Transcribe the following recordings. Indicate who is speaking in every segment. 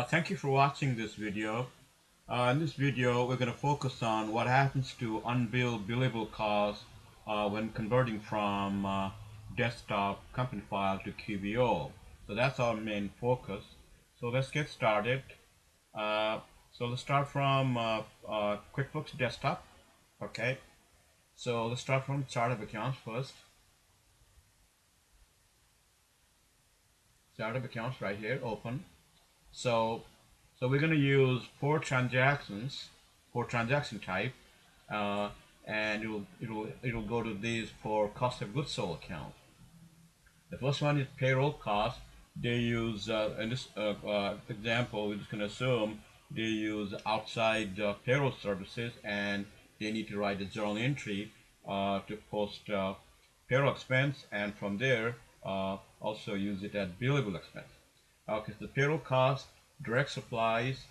Speaker 1: Thank you for watching this video. In this video, we're going to focus on what happens to unbilled billable costs when converting from desktop company file to QBO. So that's our main focus. So let's get started. Uh, so let's start from QuickBooks Desktop. Okay. So let's start from chart of accounts first. Chart of accounts right here, open. So we're going to use four transaction type, uh, and it'll go to these for cost of goods sold account. The first one is payroll cost. They use in this example, we're just going to assume they use outside payroll services, and they need to write a journal entry to post payroll expense, and from there also use it as billable expense. Okay, so the payroll cost, direct supplies,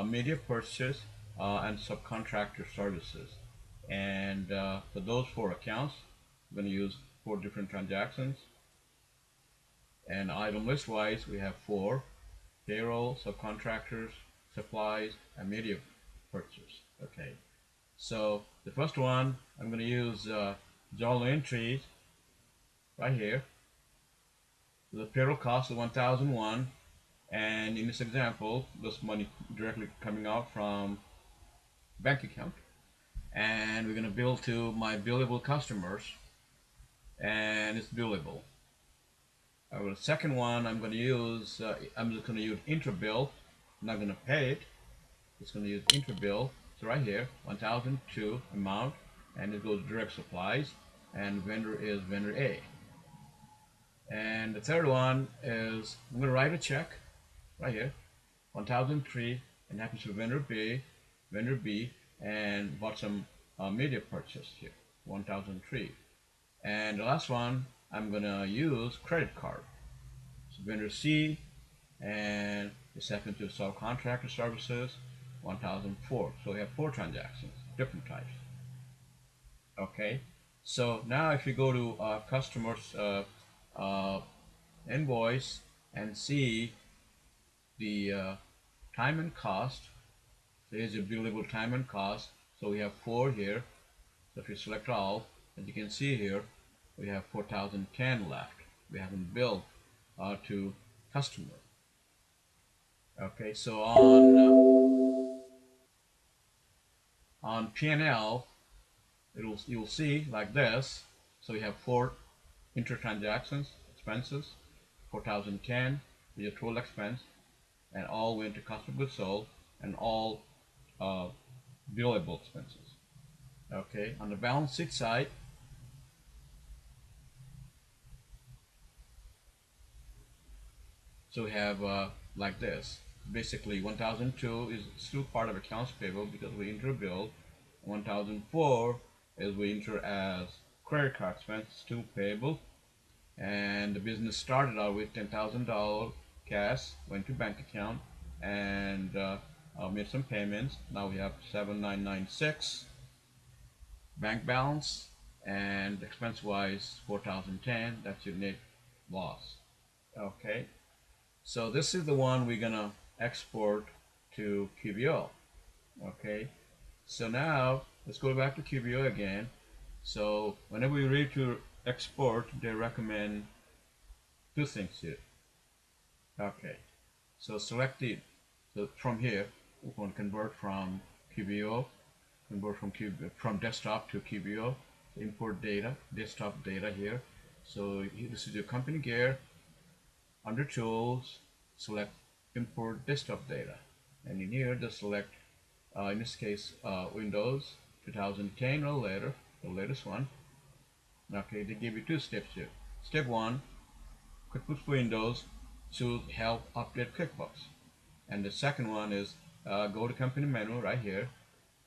Speaker 1: media purchase, and subcontractor services. And for those four accounts, I'm going to use four different transactions. And item list wise, we have four: payroll, subcontractors, supplies, and media purchase. Okay, so the first one, I'm going to use journal entries right here. The payroll cost is 1001. And in this example, this money directly coming out from bank account, and we're going to bill to my billable customers, and it's billable. The second one I'm going to use, I'm just going to use interbill. I'm not going to pay it. It's going to use interbill. So right here, 1002 amount, and it goes direct supplies, and vendor is vendor A. And the third one is I'm going to write a check right here, 1003, and happens to vendor B, and bought some media purchase here, 1003. And the last one, I'm gonna use credit card. So vendor C, and this happens to subcontractor services, 1004. So we have four transactions, different types. Okay, so now if you go to customers invoice and see the time and cost. So here's your billable time and cost. So we have four here. So if you select all, as you can see here, we have 4010 left. We haven't billed to customer. Okay, so on P&L, you'll see like this. So we have four inter-transactions expenses, 4010 is your total expense, and all went to cost of goods sold, and all billable expenses. Okay, on the balance sheet side, so we have like this. Basically, 1002 is still part of accounts payable because we enter bill. 1004 is we enter as credit card expense, still payable. And the business started out with $10,000 cash, went to bank account, and made some payments. Now we have 7996 bank balance, and expense wise 4010. That's your net loss. Okay, so this is the one we're gonna export to QBO. Okay, so now let's go back to QBO again. So whenever you're ready to export, they recommend two things here. Okay, so select it. So from here, we want to convert from QBO, from desktop to QBO. So import data, desktop data here. So this is your company gear. Under tools, select import desktop data, and in here just select in this case Windows 2010 or later, the latest one. Okay, they give you two steps here. Step one, QuickBooks for Windows to help update QuickBooks, and the second one is go to company menu right here,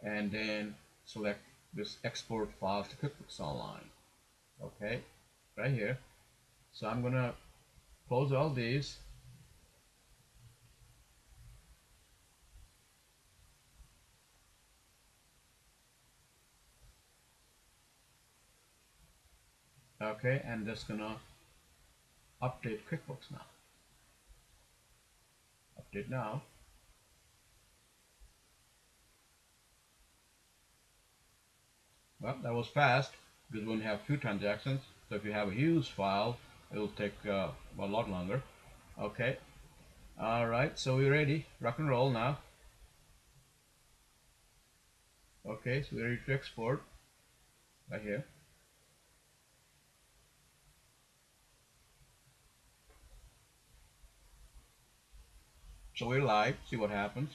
Speaker 1: and then select this export files to QuickBooks Online. Okay, right here. So I'm gonna close all these. Okay, and just gonna update QuickBooks now. Update now. Well, that was fast because we only have few transactions. So if you have a huge file, it will take a lot longer. Okay. All right. So we're ready. Rock and roll now. Okay. So we're ready to export right here. So we're live. See what happens.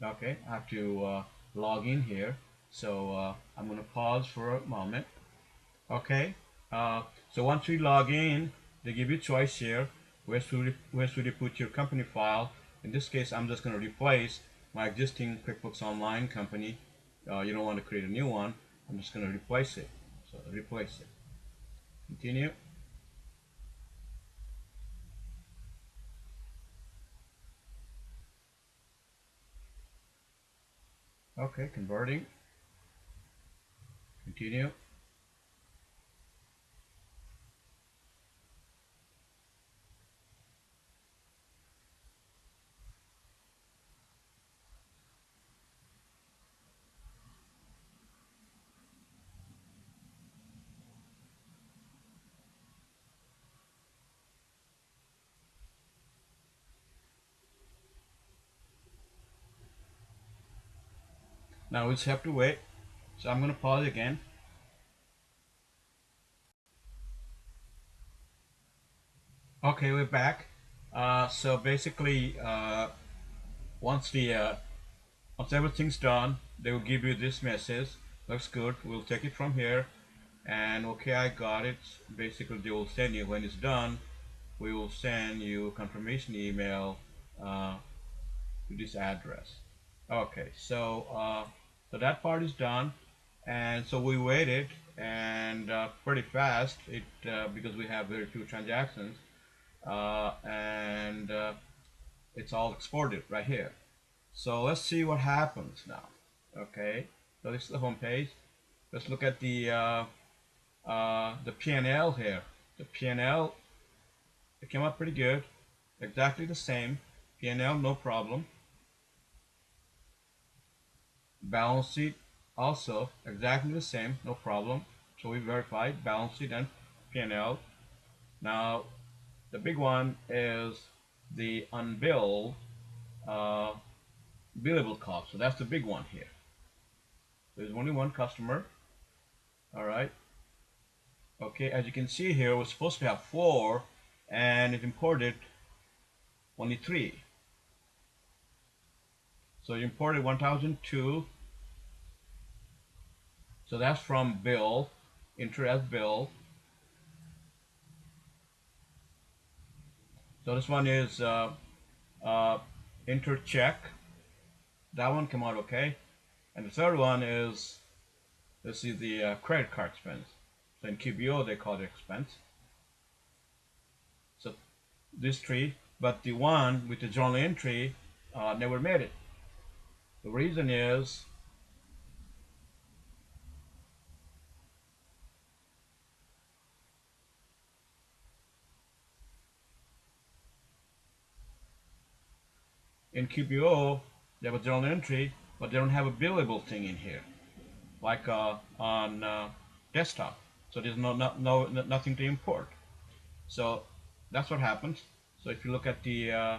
Speaker 1: Okay. I have to log in here. So I'm going to pause for a moment. Okay. Uh, so once we log in, they give you choice here. Where should you put your company file? In this case, I'm just going to replace my existing QuickBooks Online company. You don't want to create a new one. I'm just going to replace it. So replace it. Continue. Okay, converting. Continue. Now we just have to wait. So I'm going to pause again. Okay, we're back. So basically, once the once everything's done, they will give you this message. Looks good. We'll take it from here. And okay, I got it. Basically, they will send you when it's done. We will send you a confirmation email to this address. Okay, so that part is done, and so we waited, and pretty fast. It because we have very few transactions, and it's all exported right here. So let's see what happens now. Okay, so this is the home page. Let's look at the P&L here. The P&L, it came out pretty good, exactly the same. P&L, no problem. Balance sheet, also exactly the same, no problem. So we verified balance sheet and P&L. Now the big one is the unbilled uh, billable cost. So that's the big one here. There's only one customer. All right. Okay, as you can see here, we're supposed to have 4, and it imported only 3. So you imported 1002. So that's from bill, enter as bill. So this one is enter check. That one came out okay. And the third one is, this is the credit card expense. So in QBO they call it expense. So this 3, but the one with the journal entry never made it. The reason is in QBO they have a journal entry, but they don't have a billable thing in here, like on desktop. So there's nothing to import. So that's what happens. So if you look at the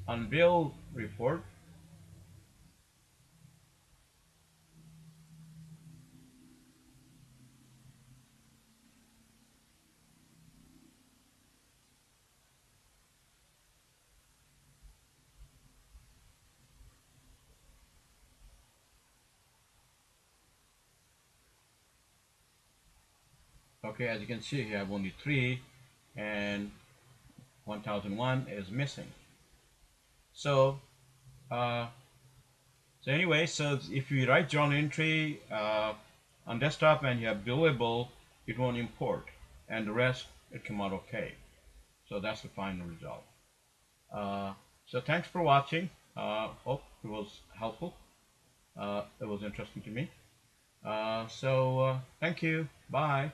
Speaker 1: unbilled report, okay, as you can see, you have only 3, and 1001 is missing. So, uh, so anyway, so if you write journal entry on desktop and you have billable, it won't import, and the rest it come out okay. So that's the final result. So thanks for watching. Hope it was helpful. It was interesting to me. Thank you. Bye.